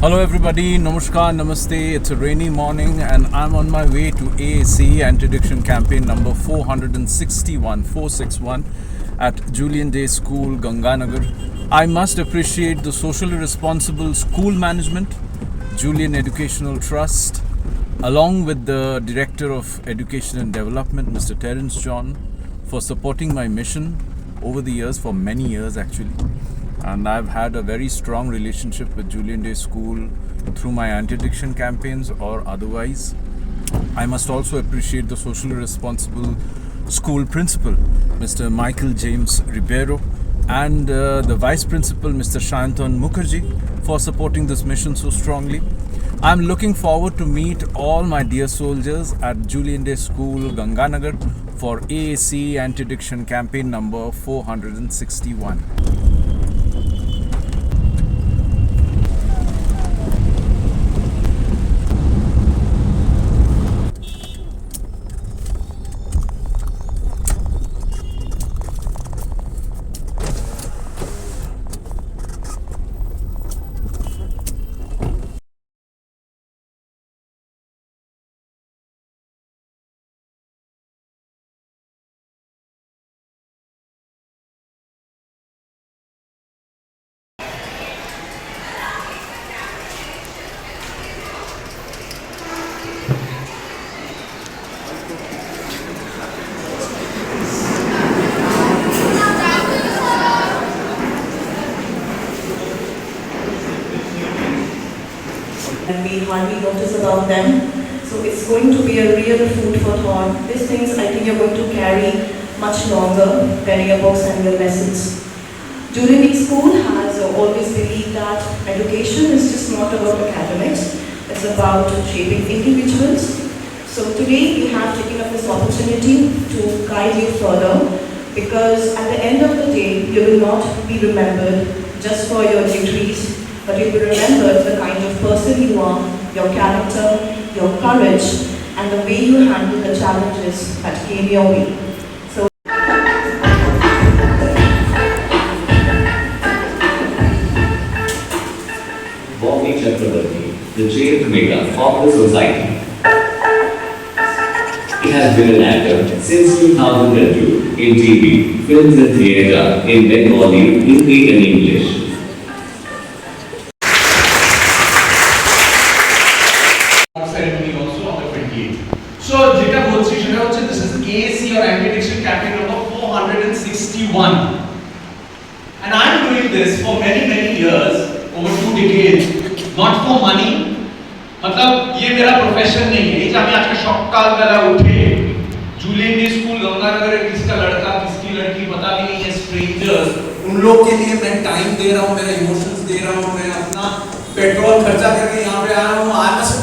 Hello everybody, Namaskar, Namaste. It's a rainy morning and I'm on my way to AAC Anti-Addiction Campaign number 461 at Julian Day School, Ganganagar. I must appreciate the socially responsible school management, Julian Educational Trust, along with the Director of Education and Development, Mr. Terence John, for supporting my mission over the years, for many years actually. And I've had a very strong relationship with Julian Day School through my anti-addiction campaigns or otherwise. I must also appreciate the socially responsible school principal, Mr. Michael James Ribeiro, and the vice principal, Mr. Shantan Mukherjee, for supporting this mission so strongly. I'm looking forward to meet all my dear soldiers at Julian Day School, Ganganagar, for AAC Anti-Addiction Campaign number 461. And we hardly notice about them. So it's going to be a real food for thought. These things I think you're going to carry much longer than your books and your lessons. Julian Day School has always believed that education is just not about academics, it's about shaping individuals. So today we have taken up this opportunity to guide you further, because at the end of the day you will not be remembered just for your degrees, but you will remember the kind of person you are, your character, your courage, and the way you handle the challenges that came your way. So, Bobby Chakrabarti, the change maker of the society. He has been an actor since 2002 in TV, films and theatre, in Bengali, Hindi and English. Ceremony also on the 28th. So, Jita Bolsi Shanaoche, this is AAC or Anti-Addiction Campaign number 461. And I am doing this for many years, over 2 decades, not for money. मतलब ये मेरा profession नहीं है, ये जब मैं आज का शौकाल वाला उठे, जूलियन डे स्कूल गंगानगर है, किसका लड़का, किसकी लड़की पता भी नहीं है, स्ट्रेंजर्स, उन लोग के लिए मैं टाइम दे रहा हूँ, मेरा इमोशंस दे रहा हूँ, मैं अपना पेट्रोल खर्चा करके यहाँ पे आया हूँ.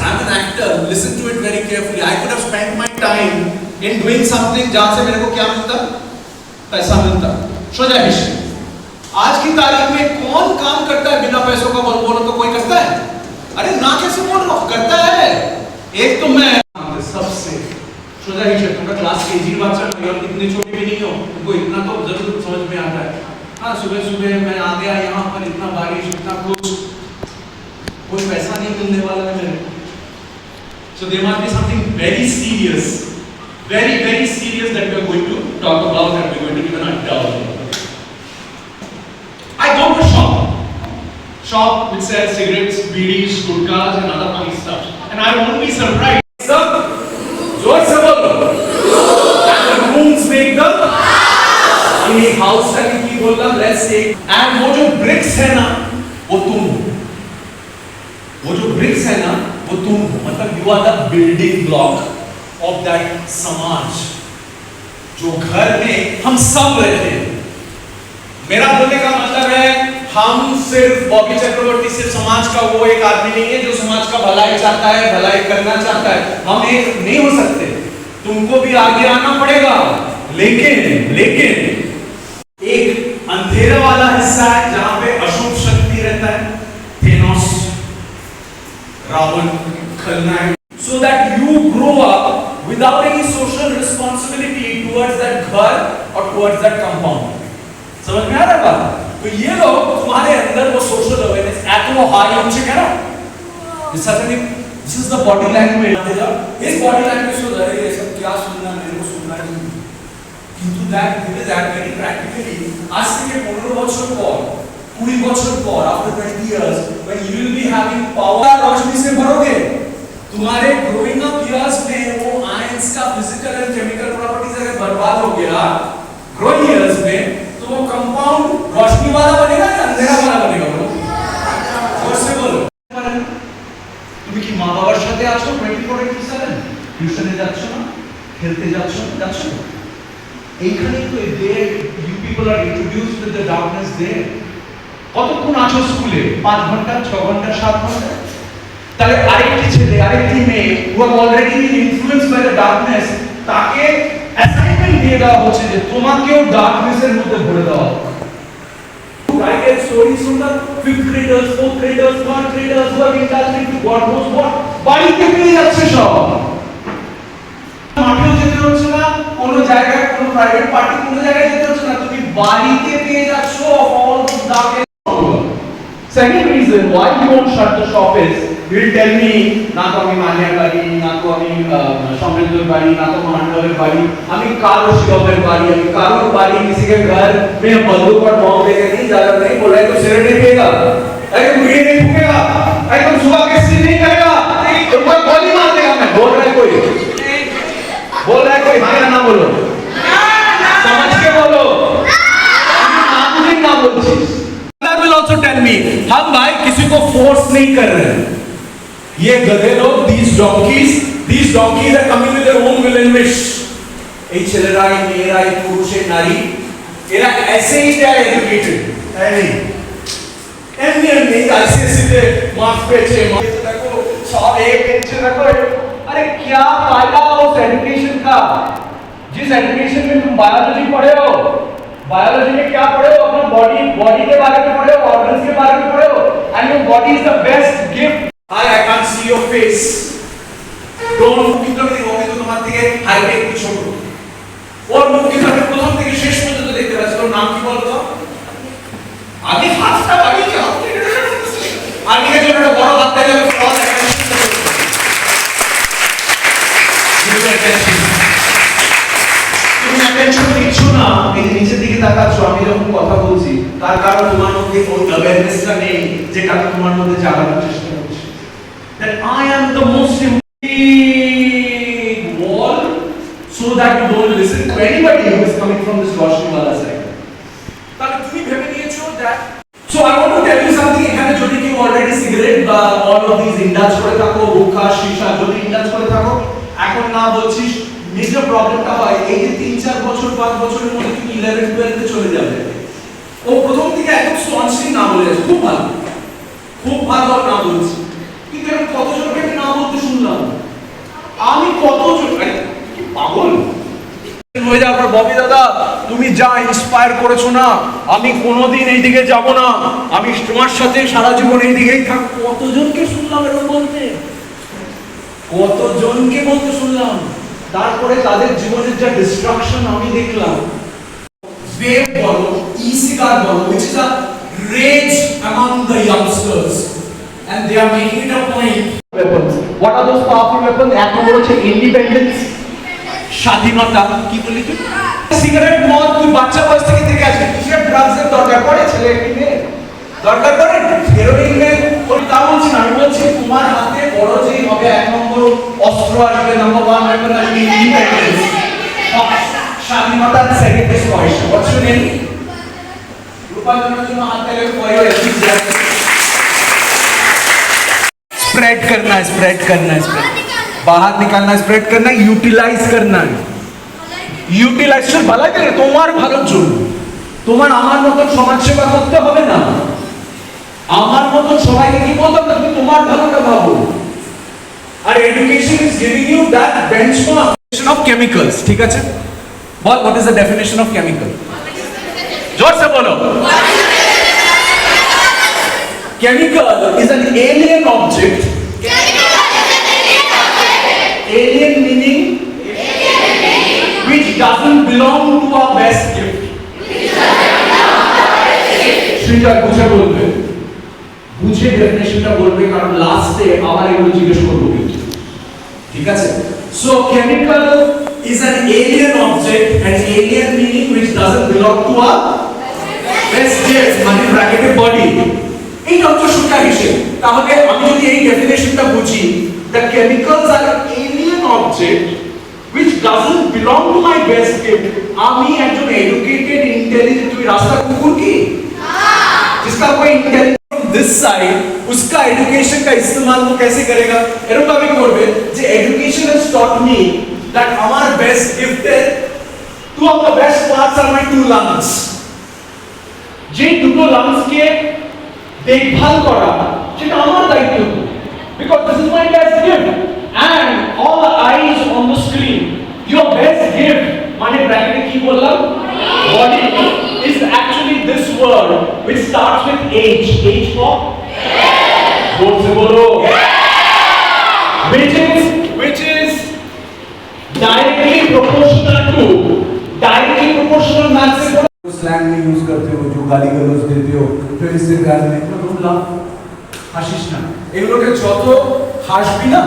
I'm an actor. Listen to it very carefully. I could have spent my time in doing something जहाँ से मेरे को क्या मिलता? पैसा मिलता. Show the history. आज की तारीख में कौन काम करता है बिना पैसों का? बोलो तो कोई करता है? अरे ना कैसे बोल रहा हूँ? करता है. एक तो मैं सबसे Show the history. तुमका क्लास केजी बात चल रही है और इतने छोटे भी नहीं हो. तुमको इतना तो जरूर समझ में आता है. हाँ सुबह मैं आ गया यहाँ पर, इतना बारिश, इतना कुछ, कोई पैसा नहीं मिलने वाला है मेरे. So there must be something very serious that we are going to talk about and we are going to give an adult. I go to shop which sells cigarettes, beedis, gutkhas and other funny stuff, and I won't be surprised. Sir, जोर से बोलो. And the rooms make the in a house का की बोलना let's say, and वो जो bricks है ना, वो तुम हो. वो जो bricks है ना, वो तुम हो. मतलब you are the building block of that समाज जो घर में हम सब रहते हैं. मेरा बोलने का मतलब है हम सिर्फ बॉबी चक्रवर्ती सिर्फ समाज का वो एक आदमी नहीं है जो समाज का भलाई चाहता है, भलाई करना चाहता है. हम एक नहीं हो सकते. तुमको भी आगे आना पड़ेगा, लेकिन एक अंधेरा वाला हिस्सा है जहां पे अशुभ शक्ति रहता है, थेनोस, रावण, खलनायक, so that you grow up without any social responsibility towards that घर or towards that compound. समझ में आ रहा है बात? तो ये लोग तुम्हारे अंदर वो सोशल अवेयरनेस एटो हाई ऊंचे करो This is the body language. His body language was अरे ये सब क्या सुनना मेरे को सुनना नहीं. কিন্তু that very practically आज থেকে 15 বছর পর 20 বছর পর after 20 years when you will be having power रोशनी से भरोगे तुम्हारे growing up years में वो ions का physical and chemical properties अगर बर्बाद हो गया growing years में तो वो compound रोशनी वाला बनेगा या अंधेरा वाला बनेगा बोलो जोर से बोलो তুমি কি মা বাবার সাথে আছো 24/7 টিউশনে যাচ্ছ না খেলতে যাচ্ছ না এইখানেই তো you people are introduced with the darkness there কতক্ষণ আছো স্কুলে 5 ঘন্টা 6 ঘন্টা 7 ঘন্টা তাহলে আরেকটি ছেলে আরেকটি মেয়ে who have already been influenced by the darkness তাকে অ্যাসাইনমেন্ট দিয়ে দেওয়া হচ্ছে যে তোমাকেও ডার্কনেসের মধ্যে ভরে দেওয়া হবে I get stories from the 5th graders, 4th graders, 3rd graders who have indulged into God knows what. বাড়িতে পেয়ে যাচ্ছে সব মাঠেও যেতে হচ্ছে না কোনো জায়গায় কোনো প্রাইভেট পার্টি কোনো জায়গায় যেতে হচ্ছে না তুমি বাড়িতে পেয়ে যাচ্ছ all those dark. Second reason why you won't shut the shop is you will tell me না তো আমি মালিয়ার বাড়ি না তো আমি সমৃদ্ধর বাড়ি না তো মান্ডলের বাড়ি আমি কারো শিবমের বাড়ি আমি কারোর বাড়ি किसी के घर में बंदूक और बॉम्ब लेके नहीं जा रहा नहीं बोला है तो सिर नहीं पिएगा एकदम मुझे नहीं फूकेगा एकदम सुबह के सीन नहीं करेगा तुमको गोली मार देगा मैं बोल रहा है कोई भाई ना बोलो समझ के बोलो ना बोलছিস That will also tell me हम भाई किसी को फोर्स नहीं कर रहे हैं ये गधे लोग these donkeys are coming with their own will and wish এই ছেলেরা এই মেয়েরা এই পুরুষ এই নারী এরা ऐसे ही they are educated এমনি आईसीएसई তে मार्क्स পেয়েছে देखो सब एक पेंशन रखो अरे क्या फायदा उस एजुकेशन का जिस एजुकेशन में तुम बायोलॉजी पढ़े हो बायोलॉजी में क्या पढ़े हो अपना बॉडी के बारे में पढ़े हो ऑर्गन्स के बारे में पढ़े हो and your body is the best gift I can't see your face don't look into the movie তো তোমার থেকে হাইট একটু ছোট ওর মুখ কি তুমি প্রথম থেকে শেষ পর্যন্ত দেখতে পাচ্ছ ওর নাম কি বলতো আগে হাতটা বাড়িয়ে কি হাত থেকে আগে যে একটা বড় হাত থেকে ক্রস তুমি অ্যাটেনশন দিচ্ছ না এই নিচের দিকে তাকাচ্ছ আমি যখন কথা বলছি তার কারণ তোমার মধ্যে ওই অ্যাওয়ারনেসটা নেই যেটা তোমার মধ্যে জাগানোর চেষ্টা করছি that I am the most big wall so that you don't listen to anybody who is coming from this Roshniwala side. তাহলে তুমি ভেবে নিয়েছো that so I want to tell you something এখানে যদি কেউ অলরেডি সিগারেট বা all of these ইন্ডাস্ট করে থাকো হুক্কা শিশা যদি ইন্ডাস্ট করে থাকো এখন না বলছিস মেজর প্রবলেমটা হয় এই যে 3-4 বছর 5 বছরের মধ্যে তুমি 11-12 তে চলে যাবে ও প্রথম থেকে একদম স্টনলি না বলে আছে খুব ভালো না বলছি কিন্তু আমি কতজনকে না বলতে শুনলাম আমি কতজন কি পাগল হয়ে যাওয়ার পর ববি দাদা তুমি যা ইন্সপায়ার করেছো না আমি কোনোদিন এই দিকে যাব না আমি তোমার সাথে সারা জীবন এই দিকেই থাক কতজনকে শুনলাম এরকম বলতে কতজনকে বলতে শুনলাম তারপরে তাদের জীবনের যা ডিস্ট্রাকশন আমি দেখলাম vape বলো e-cigar বলো which is a rage among the youngsters and they are making it a point weapons what are those powerful weapons এক নম্বর হচ্ছে ইন্ডিপেন্ডেন্স স্বাধীনতা কি বলি তুই সিগারেট মদ তুই বাচ্চা বয়স থেকে দেখে আসছিস কিসের ড্রাগস এর দরকার পড়ে ছেলে কিনে দরকার পড়ে হেরোইন এর তা বলছি না আমি বলছি তোমার হাতে বড় যেই হবে এক নম্বর অস্ত্র আসবে নাম্বার 1 ওয়েপন আসবে ইন্ডিপেন্ডেন্স স্বাধীনতা সেকেন্ড ইজ পয়সা হোয়াটস ইউর নেম রূপান্তরের জন্য হাত তালে পয়সা स्प्रेड करना है बाहर निकालना है स्प्रेड करना है यूटिलाइज करना है ইউটিলাইজেশন ভালো করে তোমার ভালোর জন্য তোমার আমার মতন সমাজ সেবা করতে হবে না আমার মতন সবাইকে কি বলতে হবে তুমি তোমার ভালোটা ভাবো আর education is giving you that benchmark of chemicals ঠিক আছে বল what is the definition of chemical জোর से बोलो chemical is an alien object alien meaning which doesn't belong to our best gift Srijay বুঝে বলবে বুঝে ডেফিনেশনটা বলবে, কারণ লাস্টে আবার এগুলো জিজ্ঞেস করবো কিন্তু, ঠিক আছে? So chemical is an alien object, and alien meaning which doesn't belong to a best gift, মানে ব্র্যাকেটে বডি। এই অংশ সংখ্যা হিসেবে তাহলে আমি যদি এই ডেফিনেশনটা বুঝি, the chemicals are an alien object which doesn't belong to my best gift। আমি একজন এডুকেটেড इंटेलिजेंट, তুমি রাস্তা কুকুর কি जिसका कोई इंटेलिजेंस दिस साइड, उसका एजुकेशन का इस्तेमाल वो कैसे करेगा? এরকম আমি করবে যে education has taught me that আমার best gifted, two of the best parts are my two lungs। যে দুটো লাংস কে দেখভাল করা সেটা আমার দায়িত্ব, because this is my best gift and all the eyes on the screen, your best gift মানে ব্র্যাকেটে কি বললাম, body is actually this word which starts with H, H for जोर से बोलो, which is directly proportional to, directly proportional math से slang में use करते हो, जो गाली गलौज देते हो, फिर इससे प्यार में হাসিস না, এগুলোকে যত হাসবি না,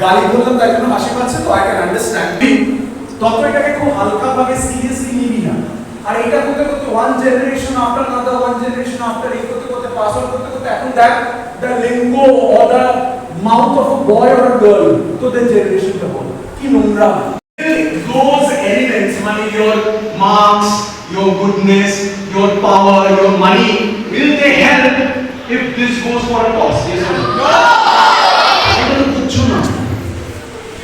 গালি বললাম তাই জন্য হাসি পাচ্ছে তো, আই ক্যান আন্ডারস্ট্যান্ড, তত এটাকে খুব হালকা ভাবে সিরিয়াসলি নিবি না। আর এটা করতে করতে one generation after another, one generation after, এই করতে করতে পাস আউট করতে করতে এখন দেখ the lingo or the mouth of a boy or a girl, তোদের জেনারেশনটা বল কি নোংরা। those elements, money, your marks, your goodness, your power, your money, will they help if this goes for a toss? Yes or no?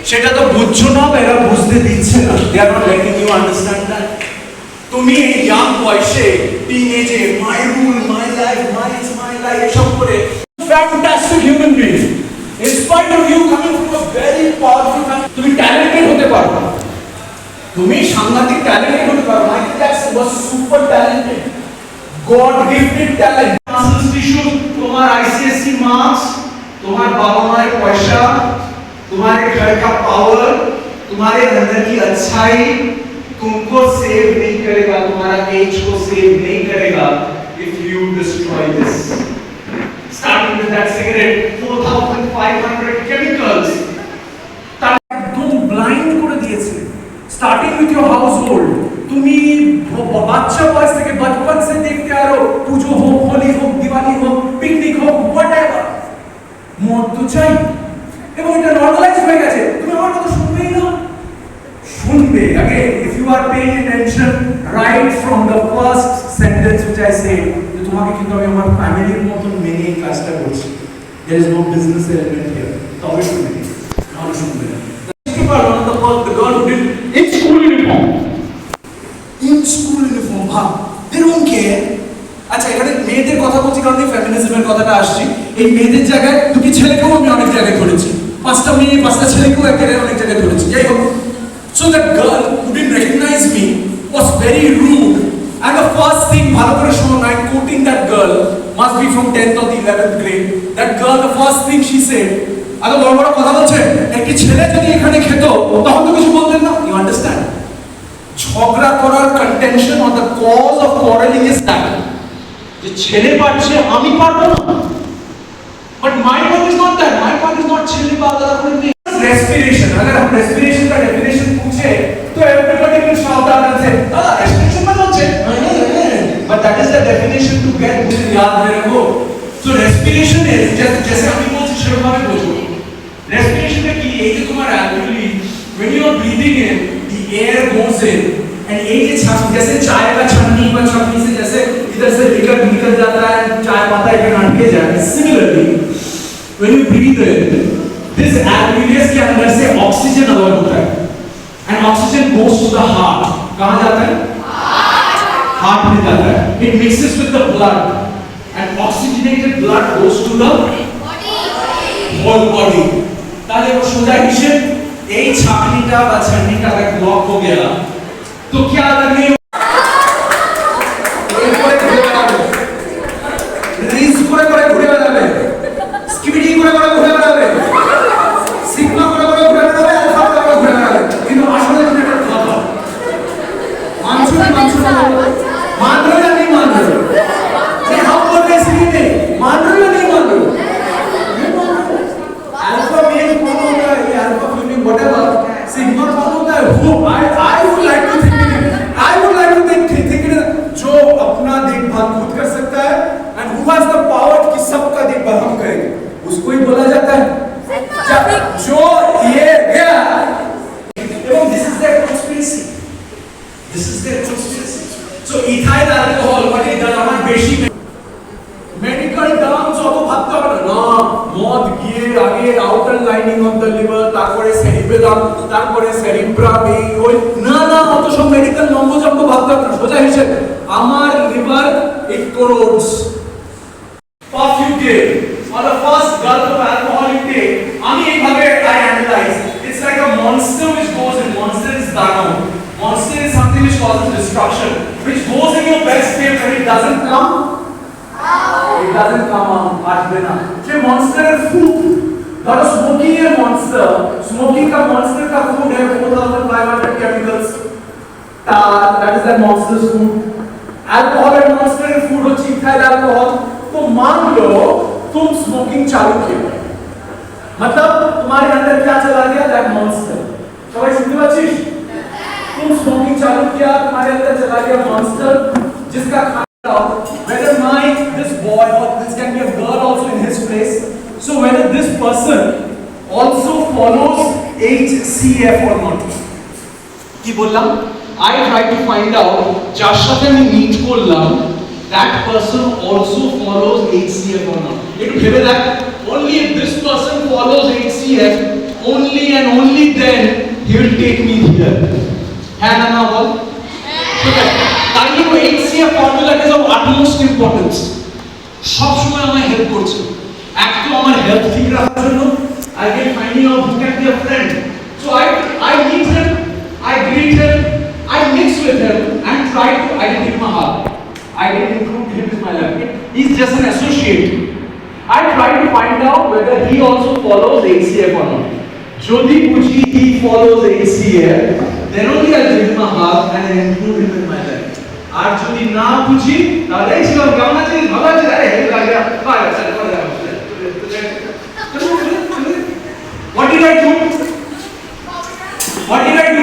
সেটা তো বুঝছো না, এরা বুঝতে দিচ্ছে না, they are not letting you understand that. তুমি এই ইয়াং বয়সে টিনেজে my rule my life my life এসব করে fantastic human being, in spite of you coming from a very powerful family, তুমি ট্যালেন্টেড হতে পারো, তুমি সাংঘাতিক ট্যালেন্টেড হতে পারো। Michael Jackson was super talented, God gifted talent. Muscles tissue, তোমার আইসিএসসি মার্কস, তোমার বাবা মায়ের পয়সা, तुम्हारे घर का पावर, तुम्हारे अंदर की अच्छाई तुमको सेव नहीं करेगा, तुम्हारा एज को सेव नहीं करेगा if you destroy this। Starting with that cigarette, 4,500 chemicals, একদম ব্লাইন্ড করে দিয়েছে। স্টার্টিং উইথ ইওর হাউসহোল্ড, তুমি বাচ্চা বয়স থেকে বচপন से देखते आ रहे हो, পুজো হোক, হোলি হোক, দিওয়ালি হোক, পিকনিক হোক, হোয়াটএভার, মদ তো চাই, এবং এটা নরমালাইজ হয়ে গেছে, তুমি আমার কথা শুনবেই না, শুনবে আগে। If you are paying attention right from the first sentence which I said, যে তোমাকে কিন্তু আমি আমার ফ্যামিলির মতন মেনে এই কাজটা করছি, there is no business element here, তবে শুনবে, নাহলে শুনবে না। The girl who did in school uniform, হ্যাঁ, they don't care। আচ্ছা, এখানে মেয়েদের কথা বলছি কারণ এই ফেমিনিজমের কথাটা আসছি, এই মেয়েদের জায়গায় দুটি ছেলেকেও আমি অনেক জায়গায় ধরেছি, পাঁচটা মেয়ে পাঁচটা ছেলেকেও এক জায়গায় অনেক জায়গায় ধরেছি, যাই হোক। So that girl who didn't recognize me was very rude, and the first thing, ভালো করে শোনো, I'm quoting that girl, must be from 10th or the 11th grade, that girl, the first thing she said, আরে বড় বড় কথা বলছে, একটি ছেলে যদি এখানে খেত তখন তো কিছু বলতেন না, you understand? ঝগড়া করার contention or the cause of quarreling is that যে ছেলে পারছে আমি পারবো না, but my point is not that, my point is not ছেলে বা আলাদা করে নেই। respiration, अगर हम respiration का definition पूछे तो everybody will shout out and say respiration मतलब होता है, but that is the definition to get मुझे याद मेरे को। so respiration is जैसे আমি বলছি সেরকম ভাবে বোঝো, respiration में की एक तुम्हारा actually when you are breathing in the air goes in and एक छान, जैसे चाय का छन्नी पर छन्नी से जैसे इधर से निकल जाता है चाय पत्ता इधर अटके जाता है, similarly when you breathe in this alveolus के अंदर से ऑक्सीजन अलग होता है and oxygen goes to the heart, कहाँ जाता है, हार्ट में जाता है, it mixes with the blood and oxygenated blood goes to the whole body। ताले वो सोचा हिस्से এই ছাকনিটা বা ছান্নিটা अगर ব্লক हो गया तो क्या करने এরপরে ঘুরে বেড়াবে, রিস করে ঘুরে বেড়াবে, স্কিপিডি করে ঘুরে বেড়াবে, সিগমা করে ঘুরে বেড়াবে, আলফা করে ঘুরে বেড়াবে, কিন্তু আসলে এটা একটা কথা মানছো না মান রহে না नहीं मान रहे, ये हम बोल रहे हैं मान रहे This is their conspiracy. So ethyl alcohol, what it does, আমার বেশি মেডিকেল টার্মস অত ভাবতে হবে না, মদ গিয়ে আগে outer lining of the liver, তারপরে সেরিবেলাম, তারপরে সেরিব্রাম, ওই না অত সব মেডিকেল লম্বজম্ব ভাবতে হবে না। সোজা হিসেবে আমার liver 8 crores puff you take or the first gulp of alcohol you take, আমি এইভাবে I analyze, it's like a monster which goes in, monster is Dano, monster is something which causes destruction, which goes in your best state when it doesn't come out, it doesn't come out, আসবে না। সে মনস্টারের food, ধরো smoking এর monster, smoking का monster का food है 4500 chemicals, that is that monster's food। Alcohol and monster food हो ethyl alcohol. तो मान लो तुम स्मोकिंग चालू किए, मतलब तुम्हारे अंदर क्या चला गया, दैट मॉन्स्टर। सबाई सुनते पाচ্ছিস? तुम स्मोकिंग चालू किया, तुम्हारे अंदर चला गया मॉन्स्टर, जिसका खाना whether this boy or this can be a girl also in his place, so whether this person also follows HCF or not। কি বললাম? I try to find out যার সাথে আমি মিট করলাম that person also follows HCF or not। একটু ভেবে দেখ, only if this person follows HCF, only and only then he will take me here। হ্যাঁ না বল? তাই জন্য HCF ফর্মুলাটা is of utmost importance, সব সময় আমায় হেল্প করছে। এক তো আমার হেলথ ঠিক রাখার জন্য I get finding out who can be a friend, so I meet him, I greet him, I mix with him and try to, I didn't give him a hug, I didn't include him in my life, he's just an associate। I try to find out whether he also follows HCF or not। Jodi Puji he follows HCF, then only I give him a hug and I include him in my life। আর যদি না বুঝি তাহলে ছিলাম কেমন আছিস, ভালো আছিস, আরে হেল্প লাগে, বাই চল করে যাও। What did I do? What did I do?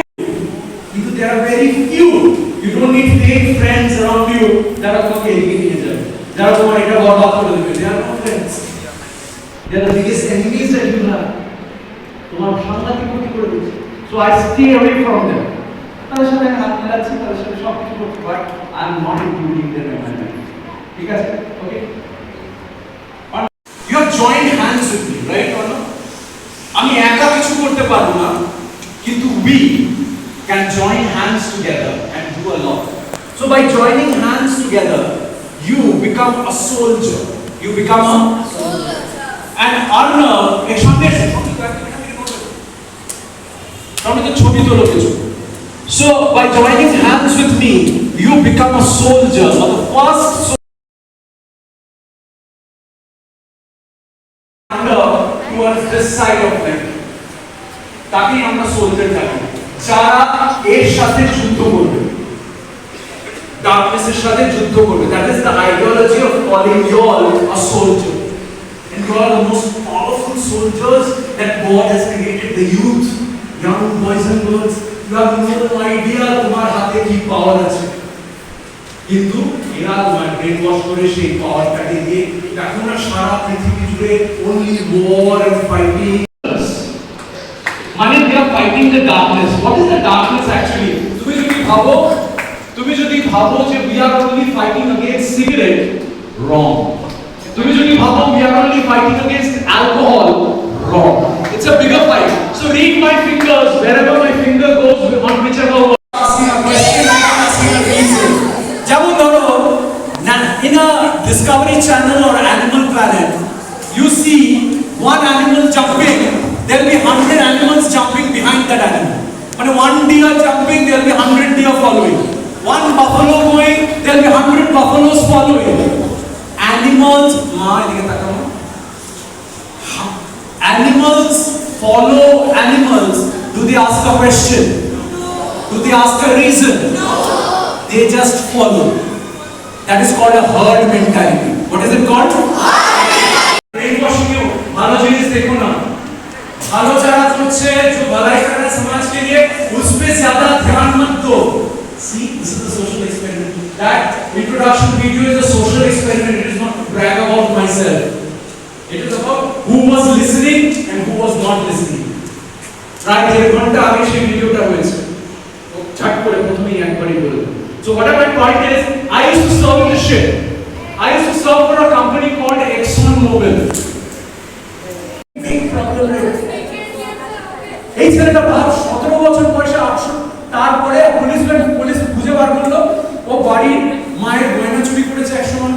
Because there are very few, you don't need fake friends around you that are তোমাকে এগিয়ে নিয়ে যাবে, যারা তোমার এটা বরবাদ করে দেবে। They are not friends, they are the biggest enemies that you have। তোমার সাংঘাতিক ক্ষতি করে দিচ্ছে। So I stay away from them। তাদের সাথে আমি হাত মিলাচ্ছি, তাদের সাথে সব কিছু করতে, but I am not including them in my life। ঠিক আছে? Okay? You have joined hands with me, right or not? আমি একা কিছু করতে পারবো না, কিন্তু we can join hands together and do a lot। So by joining hands together, you become a soldier, you become a soldier, and earner এর সামনে তো ছবি তোলো কিছু। So by joining hands with me, you become a soldier, or the first towards this side of life। তাকেই আমরা soldier জানি, যারা এর সাথে যুদ্ধ করবে, ডার্কনেসের সাথে যুদ্ধ করবে। That is the ideology of calling you all a soldier, and you are the most powerful soldiers that God has created, the youth, young boys and girls। You have no idea তোমার হাতে কি পাওয়ার আছে, কিন্তু এরা তোমার brain wash করে সেই পাওয়ারটাকে দিয়ে এখন না সারা পৃথিবী জুড়ে only war and fighting, মানে they are fighting the darkness। What is the darkness actually? তুমি যদি ভাবো যে we are only fighting against cigarette, wrong। তুমি যদি ভাবো we are only fighting against alcohol, wrong। It's a bigger fight। So read my fingers, wherever my finger goes on whichever word, asking a question, asking a reason। যেমন ধরো in a Discovery Channel or Animal Planet, you see one animal jumping, there will be 100 animals jumping behind that animal। মানে one deer jumping, there will be 100 deer following, one buffalo going, there will be 100 buffaloes following। Animals animals follow animals, do they ask a question? Do they ask a reason? They just follow। That is called a herd mentality। What is it called? Brainwashing you। ভালো জিনিস দেখো না, ভালো যারা করছে, जो भलाई कर रहा है समाज के लिए, उस पे ज्यादा ध्यान मत दो। See, this is a social experiment। That introduction video is a social experiment। It is not to brag about myself। It is about who was listening and who was not listening। Right, 1 ঘন্টা আগে সেই ভিডিওটা হয়েছে, ঝট করে প্রথমেই একবারই So what my point is, I used to serve in the ship. I used to serve for a company called ExxonMobil. Big problem রয়েছে। এই ছেলেটা ভাব 17 বছর বয়সে 800 তারপরে পুলিশ খুঁজে বার করলো ও বাড়ির মায়ের গয়না চুরি করেছে এক সময়।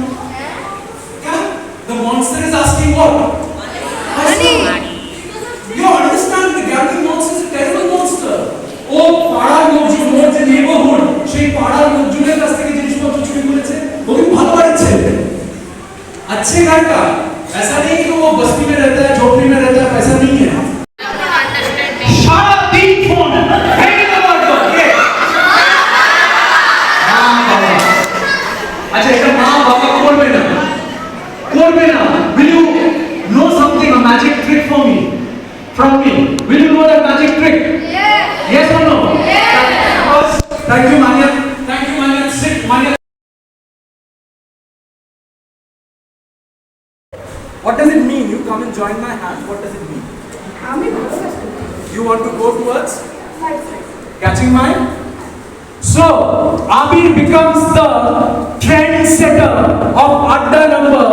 কেন? The monster is asking what? Money. You understand the gambling monster is a terrible monster. ও পাড়ার লোকজন ওর যে নেইবারহুড সেই পাড়ার লোকজনের কাছ থেকে জিনিসপত্র চুরি করেছে। वो भी भालो बाड़ी छे अच्छे घर का ऐसा नहीं कि वो बस्ती में रहता है झोपड़ी में रहता है पैसा नहीं है सारा दिन फोन हेडी नंबर तो ये अच्छा এটা মা বাবা করবে না will you know something a magic trick for me from me will you know that magic trick yes or no thank you Manya sit Manya. What does it mean? You come and join my hand. What does it mean? You want to go towards catching mine? So, Abir becomes the trendsetter of Adda number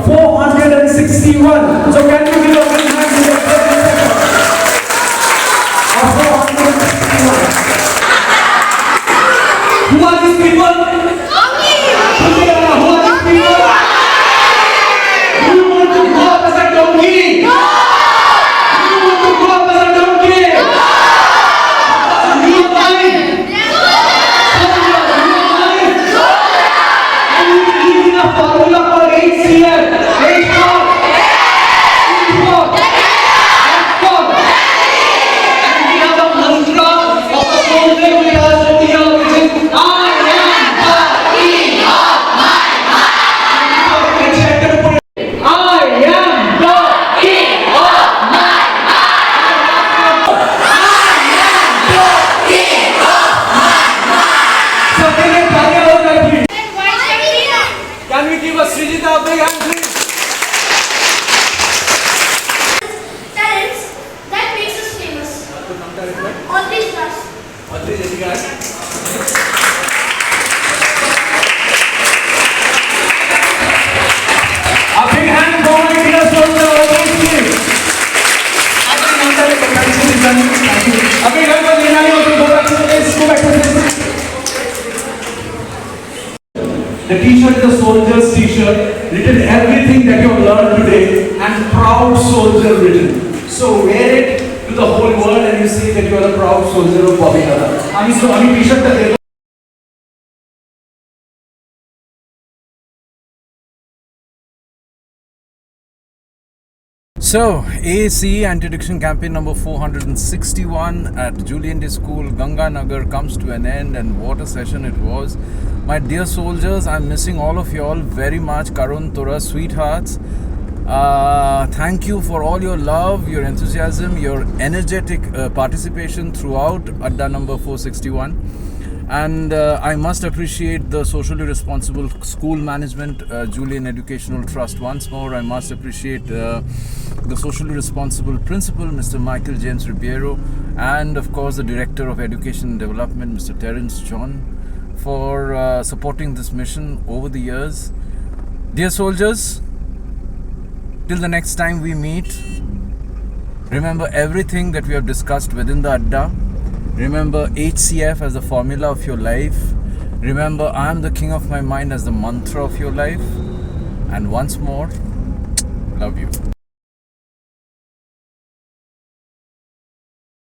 461. So, can you give a big hand to the trendsetter of 461? Who are these people? Who are these people? Can we give a Srijita a big hand, please? Talents that makes us famous. All these guys. A big hand for my dear soldier, always here. A big hand for Nirali also. Go back to the place. The t-shirt is a soldier's t-shirt, written everything that you have learned today, and proud soldier written. So wear it to the whole world and you say that you are a proud soldier of Bobby Nada. আমি t-shirtটা দেব। So, AAC Anti-Addiction Campaign number 461 at Julian Day School, Ganganagar comes to an end, and what a session it was. My dear soldiers, I'm missing all of you all very much. Karun, Tora, sweethearts. Thank you for all your love, your enthusiasm, your energetic participation throughout Adda number 461. And I must appreciate the socially responsible school management, Julian Educational Trust. Once more, I must appreciate the socially responsible principal, Mr. Michael James Ribeiro, and of course the Director of Education and Development, Mr. Terence John, for supporting this mission over the years. Dear soldiers, till the next time we meet, remember everything that we have discussed within the Adda. Remember HCF as the formula of your life. Remember I am the king of my mind as the mantra of your life. And once more, love you.